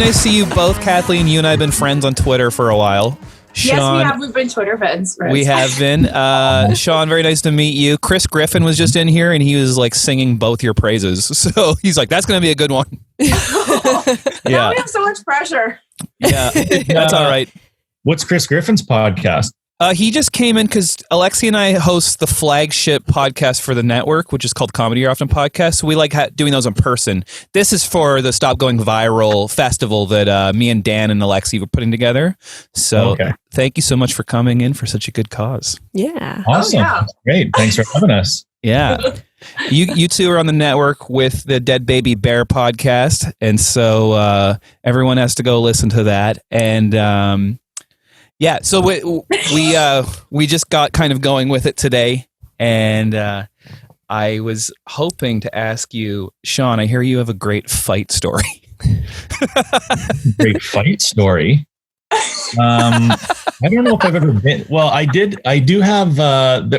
to see you both. Kathleen, you and I have been friends on Twitter for a while. Sean, yes, we have. We've been Twitter friends. We have been. Sean, very nice to meet you. Chris Griffin was just in here, and he was like singing both your praises. So he's like, that's going to be a good one. Now we have so much pressure. Yeah, that's all right. What's Chris Griffin's podcast? He just came in because Alexi and I host the flagship podcast for the network, which is called Comedy You're Often Podcast. So we like doing those in person. This is for the Stop Going Viral festival that me and Dan and Alexi were putting together. So Thank you so much for coming in for such a good cause. Yeah. Awesome. That's great. Thanks for having us. Yeah. You two are on the network with the Dead Baby Bear podcast. And so everyone has to go listen to that. And yeah, so we just got kind of going with it today, and I was hoping to ask you, Sean, I hear you have a great fight story. Great fight story? I don't know if I've ever been. Well, I do have,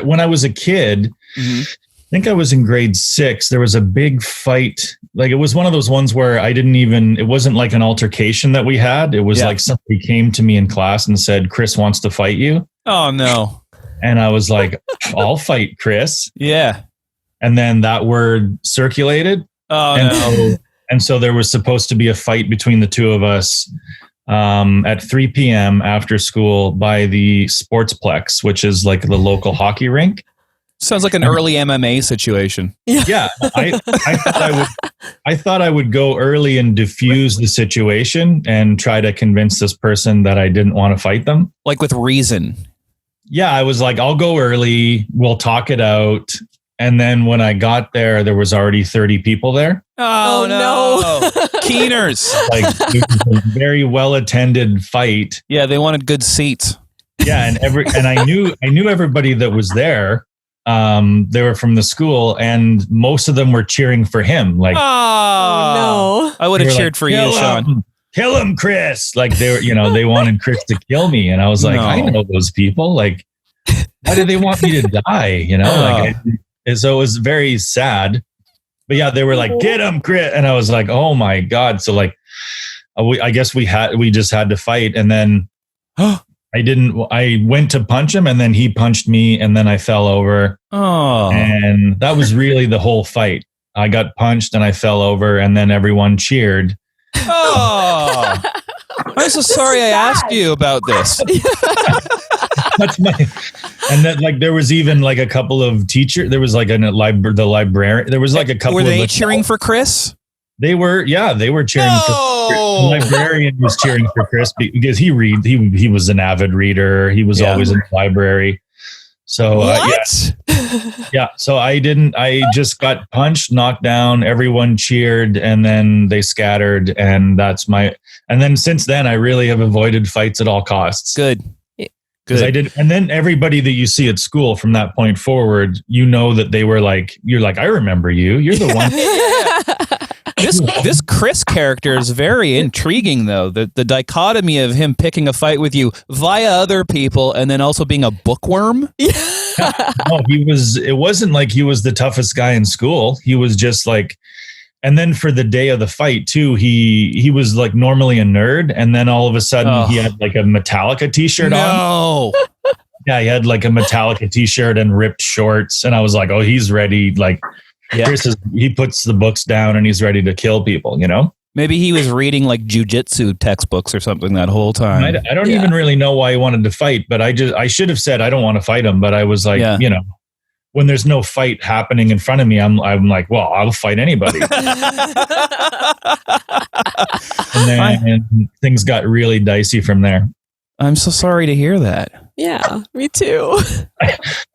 when I was a kid, I think I was in grade 6. There was a big fight. Like, it was one of those ones where it wasn't like an altercation that we had. It was like somebody came to me in class and said, Chris wants to fight you. Oh, no. And I was like, I'll fight Chris. Yeah. And then that word circulated. Oh, no. And so there was supposed to be a fight between the two of us at 3 p.m. after school by the Sportsplex, which is like the local hockey rink. Sounds like an early MMA situation. Yeah, I thought I would go early and diffuse the situation and try to convince this person that I didn't want to fight them. Like with reason. Yeah, I was like, I'll go early. We'll talk it out. And then when I got there, there was already 30 people there. Oh no. Keeners. Like, it was a very well-attended fight. Yeah, they wanted good seats. Yeah, and I knew everybody that was there. They were from the school, and most of them were cheering for him. Like, oh no, I would have cheered for you, Sean. Kill him, Chris! Like, they were, they wanted Chris to kill me, and I was like, I know those people. Like, why do they want me to die? So it was very sad. But yeah, they were like, get him, Chris, and I was like, oh my god. So like, I guess we just had to fight, and then. I went to punch him, and then he punched me, and then I fell over. Oh. And that was really the whole fight. I got punched and I fell over, and then everyone cheered. Oh. I'm so sorry I asked you about this. And then like there was even like a couple of teachers. There was like the librarian. There was like a couple. Were they cheering for Chris? They were cheering. No! The librarian was cheering for Chris because he was an avid reader. He was always in the library. So so I just got punched, knocked down, everyone cheered, and then they scattered. And and then since then I really have avoided fights at all costs. Good. Because I did. And then everybody that you see at school from that point forward, that they were like, you're like, I remember you. You're the one. This Chris character is very intriguing, though. The dichotomy of him picking a fight with you via other people and then also being a bookworm. No, it wasn't like he was the toughest guy in school. He was just like, and then for the day of the fight too, he was like normally a nerd. And then all of a sudden he had like a Metallica t-shirt on. Yeah, he had like a Metallica t-shirt and ripped shorts. And I was like, oh, he's ready. Like, Chris he puts the books down and he's ready to kill people, Maybe he was reading like jujitsu textbooks or something that whole time. I don't even really know why he wanted to fight, but I should have said I don't want to fight him, but I was like, when there's no fight happening in front of me, I'm like, well, I'll fight anybody. And then things got really dicey from there. I'm so sorry to hear that. Yeah, me too.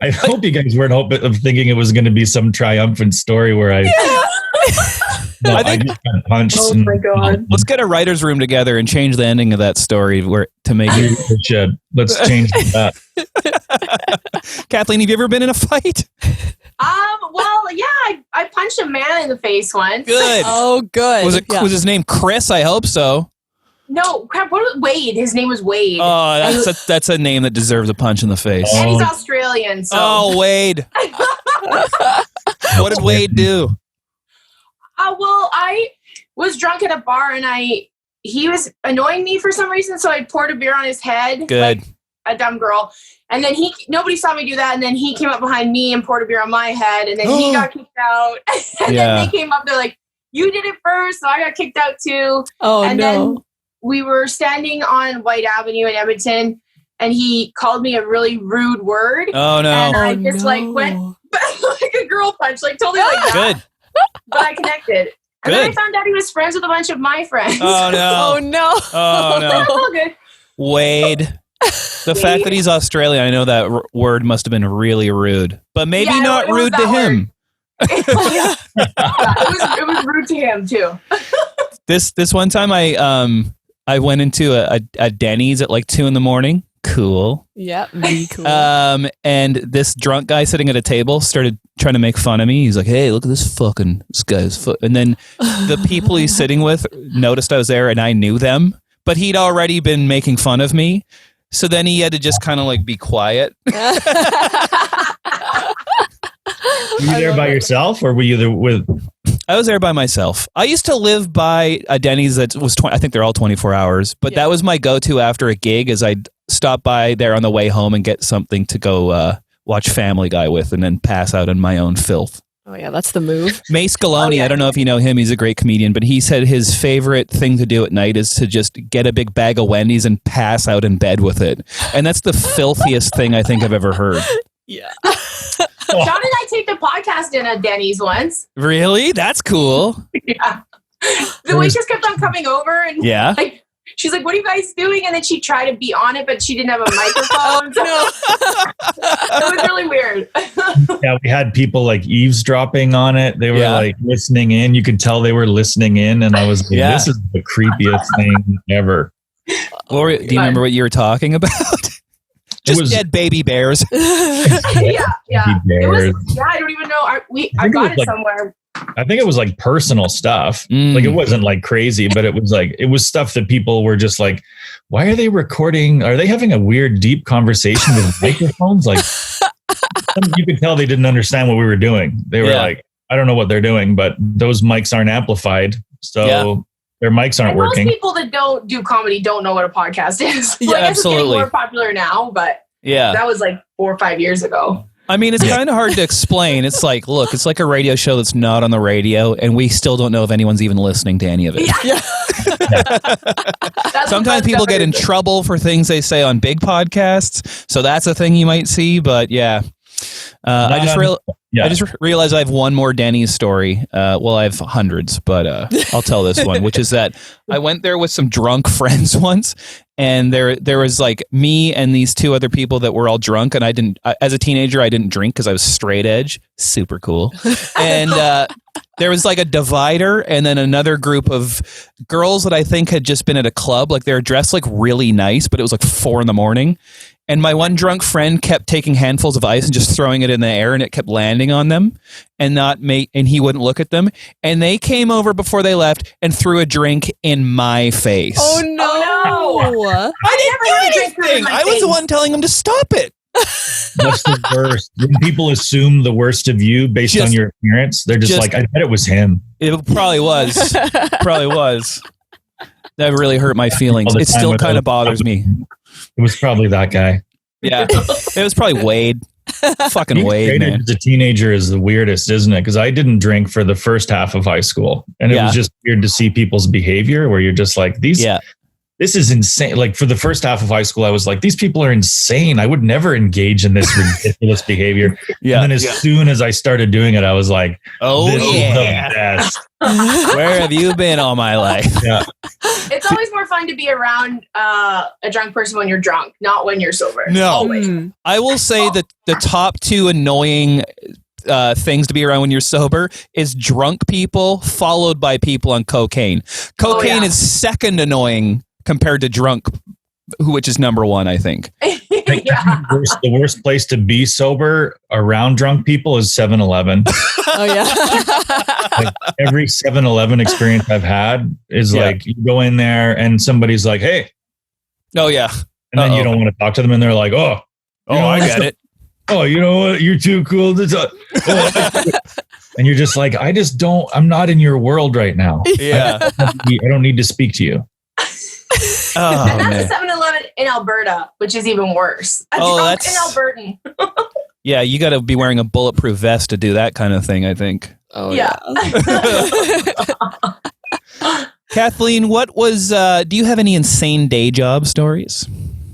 I hope you guys weren't thinking it was going to be some triumphant story where I just got punched. Oh my god! Let's get a writer's room together and change the ending of that story to make it. We should. Let's change that. Kathleen, have you ever been in a fight? Well, yeah, I punched a man in the face once. Good. Oh, good. Was his name Chris? I hope so. No, crap. What was Wade? His name was Wade. Oh, that's a name that deserves a punch in the face. And he's Australian. So. Oh, Wade. What did Wade do? Well, I was drunk at a bar and I he was annoying me for some reason. So I poured a beer on his head. Good. Like a dumb girl. And then nobody saw me do that. And then he came up behind me and poured a beer on my head. And then he got kicked out. And then they came up, they're like, you did it first. So I got kicked out too. Oh, and no. then we were standing on White Avenue in Edmonton. And he called me a really rude word. Oh, no. And I just like went like a girl punch, like totally like that. Good. But I connected. And then I found out he was friends with a bunch of my friends. Oh, no. Oh, no. Oh, no. That's all good. Wade. The fact that he's Australian, I know that word must have been really rude. But maybe not rude to him. it was rude to him, too. This one time I went into a Denny's at like 2 a.m. Cool. Yeah, really cool. And this drunk guy sitting at a table started trying to make fun of me. He's like, "Hey, look at this guy's foot." And then the people he's sitting with noticed I was there and I knew them, but he'd already been making fun of me. So then he had to just kind of like be quiet. Were you there by yourself or were you there with? I was there by myself. I used to live by a Denny's that was I think they're all 24 hours, but that was my go-to after a gig is I'd stop by there on the way home and get something to go watch Family Guy with and then pass out in my own filth. Oh, yeah, that's the move. Mace Galoni, I don't know if you know him. He's a great comedian, but he said his favorite thing to do at night is to just get a big bag of Wendy's and pass out in bed with it. And that's the filthiest thing I think I've ever heard. Yeah. John and I taped a podcast in a Denny's once. Really? That's cool. Yeah. The waitress kept on coming over and like, she's like, "What are you guys doing?" And then she tried to be on it, but she didn't have a microphone. It was really weird. Yeah, we had people like eavesdropping on it. They were like listening in. You could tell they were listening in. And I was like, this is the creepiest thing ever. Do you remember what you were talking about? Just dead baby bears. Yeah. It was, I don't even know. I got it somewhere. I think it was like personal stuff. Like it wasn't like crazy, but it was stuff that people were just like, why are they recording? Are they having a weird, deep conversation with microphones? Like you could tell they didn't understand what we were doing. They were like, I don't know what they're doing, but those mics aren't amplified. So their mics aren't working. Most people that don't do comedy don't know what a podcast is. Yeah, I guess absolutely. it's getting more popular now, but that was like 4 or 5 years ago. I mean, it's kind of hard to explain. It's like, look, it's like a radio show that's not on the radio, and we still don't know if anyone's even listening to any of it. Yeah. Sometimes people get in trouble for things they say on big podcasts, so that's a thing you might see. But I just realized I have one more Denny's story. Well, I have hundreds, but I'll tell this one, which is that I went there with some drunk friends once, and there was like me and these 2 other people that were all drunk, and as a teenager, I didn't drink because I was straight edge, super cool. And there was like a divider, and then another group of girls that I think had just been at a club. Like they were dressed like really nice, but it was like 4 a.m. And my one drunk friend kept taking handfuls of ice and just throwing it in the air, and it kept landing on them, and he wouldn't look at them. And they came over before they left and threw a drink in my face. Oh no! I didn't do anything. I was the one telling them to stop it. What's the worst? When people assume the worst of you based on your appearance, they're just like, I bet it was him. It probably was. Probably was. That really hurt my feelings. It still kind of bothers me. It was probably that guy. Yeah. It was probably Wade. Fucking Wade, man. As a teenager is the weirdest, isn't it? Because I didn't drink for the first half of high school. And it was just weird to see people's behavior where you're just like, this is insane. Like for the first half of high school, I was like, these people are insane. I would never engage in this ridiculous behavior. Yeah. And then as soon as I started doing it, I was like, this is the best. Where have you been all my life? Yeah. It's always more fun to be around a drunk person when you're drunk, not when you're sober. No. Always. I will say that the top 2 annoying things to be around when you're sober is drunk people followed by people on cocaine. Cocaine is second annoying compared to drunk, which is number 1, I think. The worst place to be sober around drunk people is 7-Eleven. Oh yeah. Like every 7-Eleven experience I've had is like you go in there and somebody's like, "Hey." Oh yeah. And then you don't want to talk to them and they're like, "Oh, I get it. Oh, you know what? You're too cool to talk." And you're just like, I'm not in your world right now. Yeah. I don't need to speak to you. Oh, And that's man. a 7-Eleven in Alberta, which is even worse. That's in Albertan. Yeah, you got to be wearing a bulletproof vest to do that kind of thing, I think. Oh, Yeah. Kathleen, what was, do you have any insane day job stories?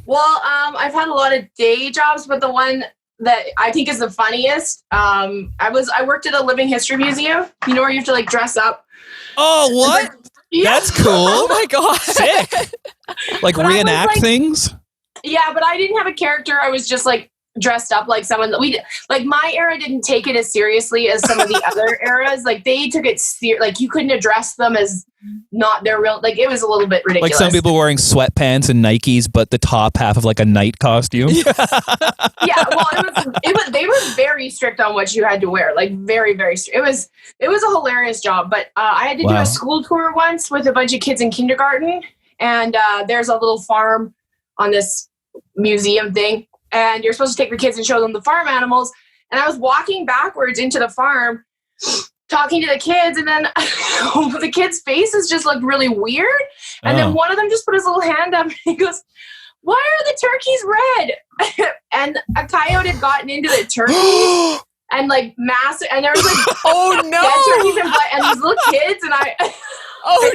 Well, I've had a lot of day jobs, but the one that I think is the funniest, I worked at a living history museum, you know, where you have to like dress up. Oh, what? Yeah. That's cool. Oh my God. Sick. Like But I was, reenact like- things? Yeah, but I didn't have a character. I was just like dressed up like someone like my era didn't take it as seriously as some of the other eras. Like they took it like you couldn't address them as not their real, like it was a little bit ridiculous. Like some people wearing sweatpants and Nikes, but the top half of like a night costume. Yeah, well, it was they were very strict on what you had to wear, like very, very strict. It was a hilarious job, but I had to do a school tour once with a bunch of kids in kindergarten, and there's a little farm on this museum thing, and you're supposed to take the kids and show them the farm animals. And I was walking backwards into the farm, talking to the kids, and then the kids' faces just looked really weird. And then one of them just put his little hand up and he goes, "Why are the turkeys red?" And a coyote had gotten into the turkeys and like and there was like Oh no. dead turkeys and these little kids, and I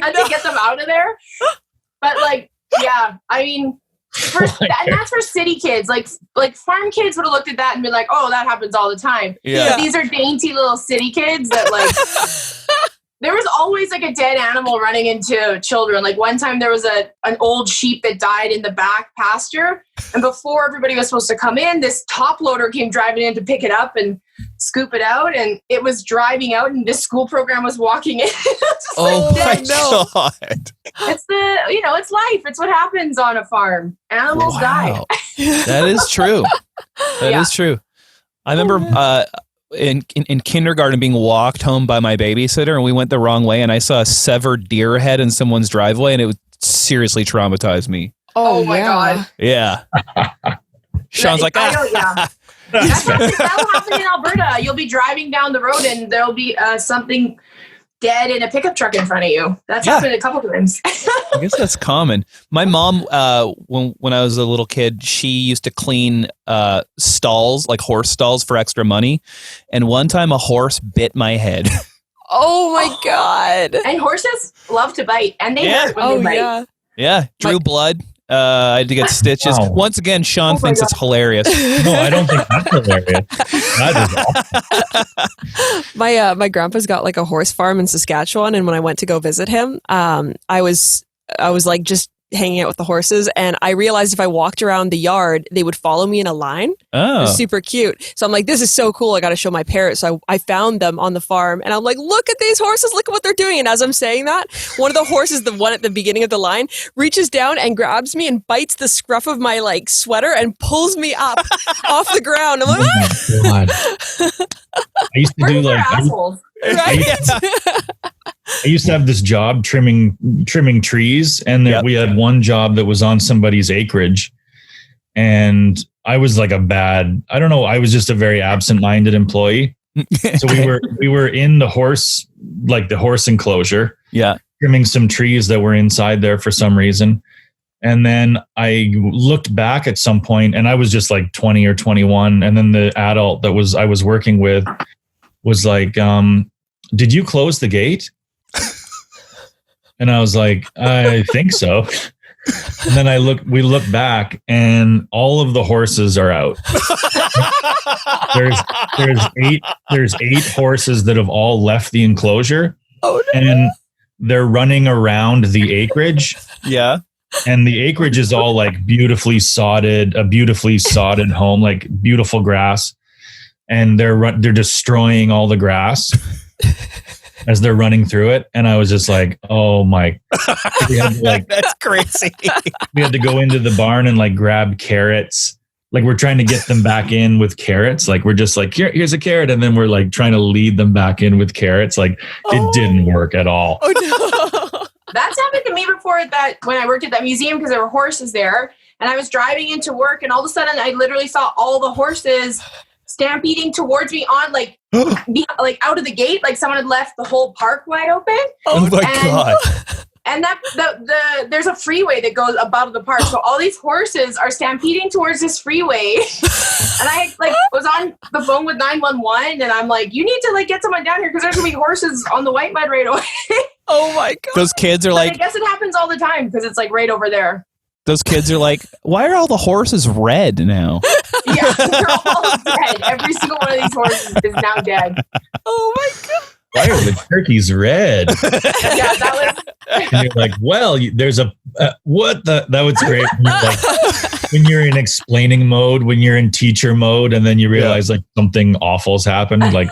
had to get them out of there. But like, yeah, I mean, and that's for city kids. Like farm kids would have looked at that and been like, "Oh, that happens all the time." Yeah. But these are dainty little city kids that like. There was always like a dead animal running into children. Like one time there was an old sheep that died in the back pasture. And before everybody was supposed to come in, this top loader came driving in to pick it up and scoop it out. And it was driving out and this school program was walking in. Oh my no. God. It's it's life. It's what happens on a farm. Animals die. That is true. That is true. I remember in kindergarten being walked home by my babysitter, and we went the wrong way, and I saw a severed deer head in someone's driveway, and it would seriously traumatize me. Oh my God. Yeah. Sean's like, that'll happen in Alberta. You'll be driving down the road and there'll be something dead in a pickup truck in front of you. That's happened a couple times. I guess that's common. My mom, when I was a little kid, she used to clean stalls, like horse stalls, for extra money. And one time a horse bit my head. Oh my God. And horses love to bite, and they hurt when they bite. Yeah. Yeah, drew blood. I had to get stitches. Wow. Once again, Sean thinks it's hilarious. No, I don't think that's hilarious. That is awful. My grandpa's got like a horse farm in Saskatchewan, and when I went to go visit him, I was like just hanging out with the horses, and I realized if I walked around the yard, they would follow me in a line. Oh, It was super cute. So I'm like, this is so cool. I got to show my parents. So I found them on the farm, and I'm like, look at these horses. Look at what they're doing. And as I'm saying that, one of the horses, the one at the beginning of the line, reaches down and grabs me and bites the scruff of my like sweater and pulls me up off the ground. I'm like, Oh my God. I used to do Horses are like assholes. I used to have this job trimming trees, and we had one job that was on somebody's acreage, and I was like I was just a very absent-minded employee. So we were in the horse enclosure, trimming some trees that were inside there for some reason. And then I looked back at some point, and I was just like 20 or 21. And then the adult that I was working with was like, "Did you close the gate?" And I was like, "I think so." And then we look back, and all of the horses are out. There's eight horses that have all left the enclosure. oh no. And they're running around the acreage. yeah. And the acreage is all like a beautifully sodded home, like beautiful grass. And they're destroying all the grass as they're running through it. And I was just like, oh my, That's crazy. we had to go into the barn and like grab carrots. Like we're trying to get them back in with carrots. Like we're just like, here's a carrot. And then we're like trying to lead them back in with carrots. Like it didn't work at all. Oh no. That's happened to me before when I worked at that museum, because there were horses there, and I was driving into work, and all of a sudden I literally saw all the horses stampeding towards me on like out of the gate, like someone had left the whole park wide open. Oh my God. And there's a freeway that goes above the park. So all these horses are stampeding towards this freeway. And I was on the phone with 911 and I'm like, you need to get someone down here because there's gonna be horses on the white mud right away. Oh my God. Those kids are I guess it happens all the time because it's right over there. Those kids are like, why are all the horses red now? Yeah, they're all dead. Every single one of these horses is now dead. Oh my God. Why are the turkeys red? Yeah, that was. And you're like, well, there's a what the that was great. When you're in explaining mode, when you're in teacher mode, and then you realize something awful's happened. Like,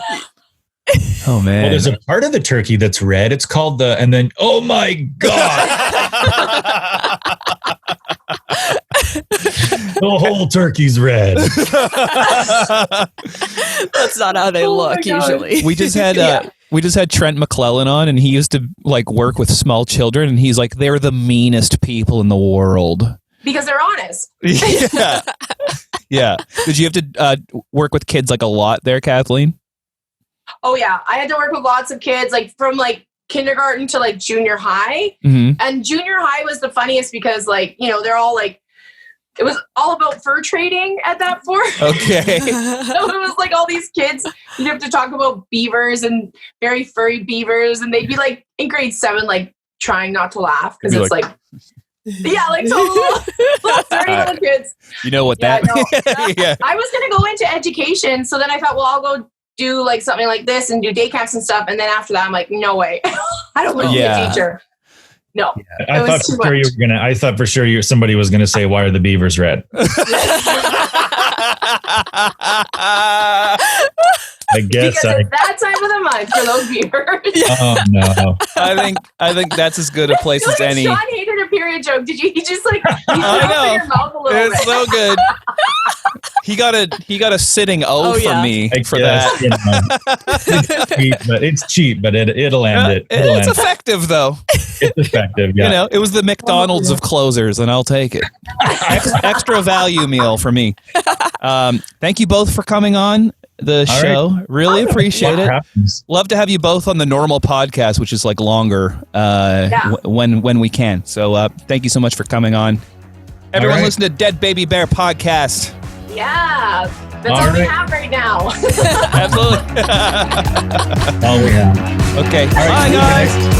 oh man, well, there's a part of the turkey that's red. It's called and then oh my God. The whole turkey's red. That's not how they look usually. We just had Trent McClellan on, and he used to work with small children, and he's like, they're the meanest people in the world because they're honest. Yeah, yeah. Did you have to work with kids a lot there, Kathleen? Oh yeah, I had to work with lots of kids from kindergarten to junior high, and junior high was the funniest because they're all it was all about fur trading at that point. Okay. So it was all these kids, you'd have to talk about beavers and very furry beavers, and they'd be in grade 7 trying not to laugh because it's yeah, total little kids. You know what yeah, that yeah. I was gonna go into education, so then I thought, well, I'll go do something like this and do day camps and stuff, and then after that I'm like, no way. I don't want to be a teacher. No. Yeah, I thought for sure somebody was gonna say, why are the beavers red? I guess because it's that time of the month for those beavers. Oh no! I think that's as good a place as any. Sean hated a period joke. Did you? He just I know. your mouth a little it's bit. So good. He got a sitting O from me for that. It's cheap, but it'll land it. It's effective though. It's effective. Yeah. It was the McDonald's of closers, and I'll take it. Extra value meal for me. Thank you both for coming on the show. Right. Really appreciate it. Love to have you both on the normal podcast, which is longer when we can. So thank you so much for coming on. Everyone listen to Dead Baby Bear podcast. Yeah, that's all we have right now. Absolutely. Oh yeah. Okay. Bye guys.